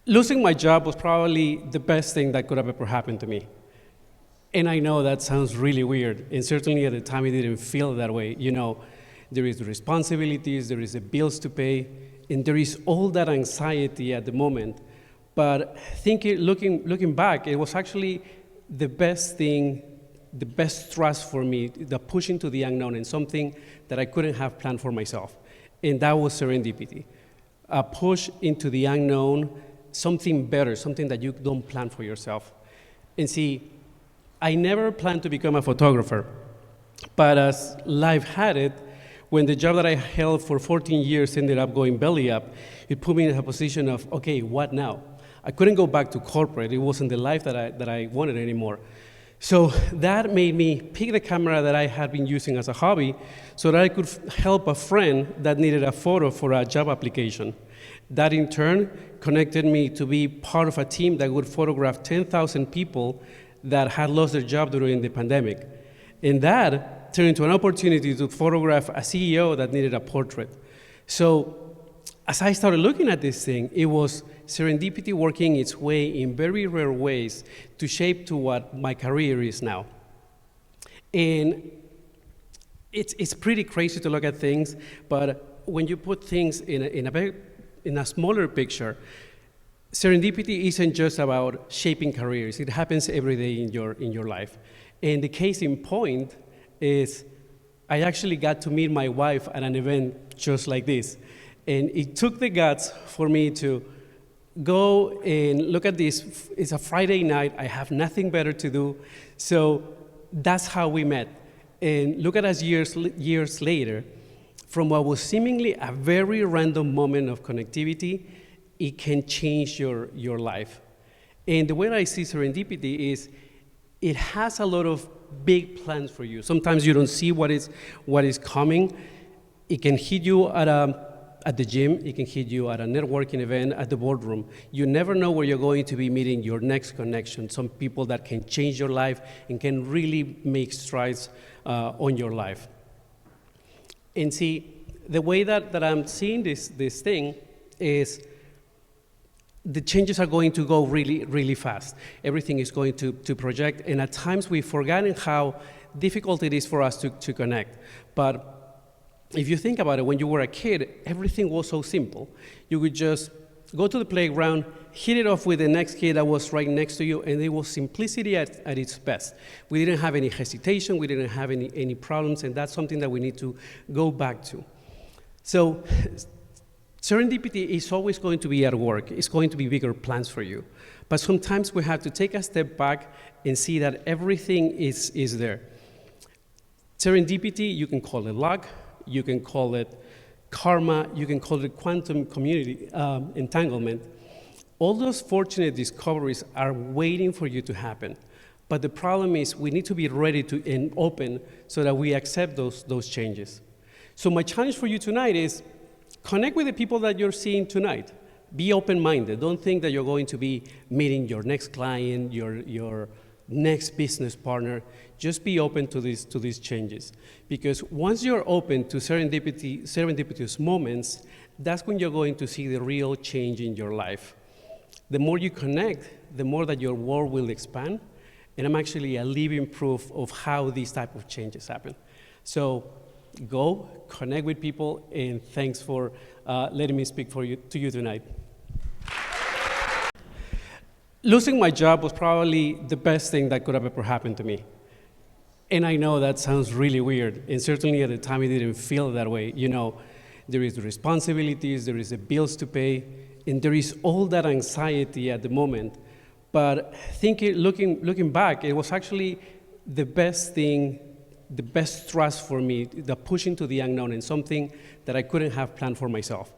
Losing my job was probably the best thing that could have ever happened to me. And I know that sounds really weird, and certainly at the time it didn't feel that way. You know, there is the responsibilities, there is the bills to pay, and there is all that anxiety at the moment. But looking back, it was actually the best thing, the best thrust for me, the push into the unknown, and something that I couldn't have planned for myself. And that was serendipity. A push into the unknown, something better, something that you don't plan for yourself. And see, I never planned to become a photographer, but as life had it, when the job that I held for 14 years ended up going belly up, it put me in a position of, okay, what now? I couldn't go back to corporate. It wasn't the life that I wanted anymore. So that made me pick the camera that I had been using as a hobby so that I could help a friend that needed a photo for a job application. That in turn connected me to be part of a team that would photograph 10,000 people that had lost their job during the pandemic. And that turned into an opportunity to photograph a CEO that needed a portrait. So as I started looking at this thing, it was serendipity working its way in very rare ways to shape to what my career is now. And it's pretty crazy to look at things, but when you put things in a smaller picture, serendipity isn't just about shaping careers. It happens every day in your life. And the case in point is I actually got to meet my wife at an event just like this. And it took the guts for me to go and look at this. It's a Friday night. I have nothing better to do. So that's how we met. And look at us years later, from what was seemingly a very random moment of connectivity, it can change your life. And the way I see serendipity is it has a lot of big plans for you. Sometimes you don't see what is coming. It can hit you at the gym, it can hit you at a networking event, at the boardroom. You never know where you're going to be meeting your next connection, some people that can change your life and can really make strides on your life. And see, the way that I'm seeing this thing is the changes are going to go really, really fast. Everything is going to project, and at times we've forgotten how difficult it is for us to connect. But if you think about it, when you were a kid, everything was so simple. You would just go to the playground, hit it off with the next kid that was right next to you, and it was simplicity at its best. We didn't have any hesitation, we didn't have any problems, and that's something that we need to go back to. So serendipity is always going to be at work. It's going to be bigger plans for you. But sometimes we have to take a step back and see that everything is there. Serendipity, you can call it luck, you can call it karma, you can call it quantum community entanglement. All those fortunate discoveries are waiting for you to happen. But the problem is we need to be ready and open so that we accept those changes. So my challenge for you tonight is connect with the people that you're seeing tonight. Be open-minded. Don't think that you're going to be meeting your next client, your next business partner. Just be open to these changes. Because once you're open to serendipitous moments, that's when you're going to see the real change in your life. The more you connect, the more that your world will expand. And I'm actually a living proof of how these type of changes happen. So go, connect with people, and thanks for letting me speak to you tonight. Losing my job was probably the best thing that could have ever happened to me. And I know that sounds really weird, and certainly at the time it didn't feel that way. You know, there is the responsibilities, there is the bills to pay, and there is all that anxiety at the moment. But looking back, it was actually the best thing, the best thrust for me, the push into the unknown, and something that I couldn't have planned for myself.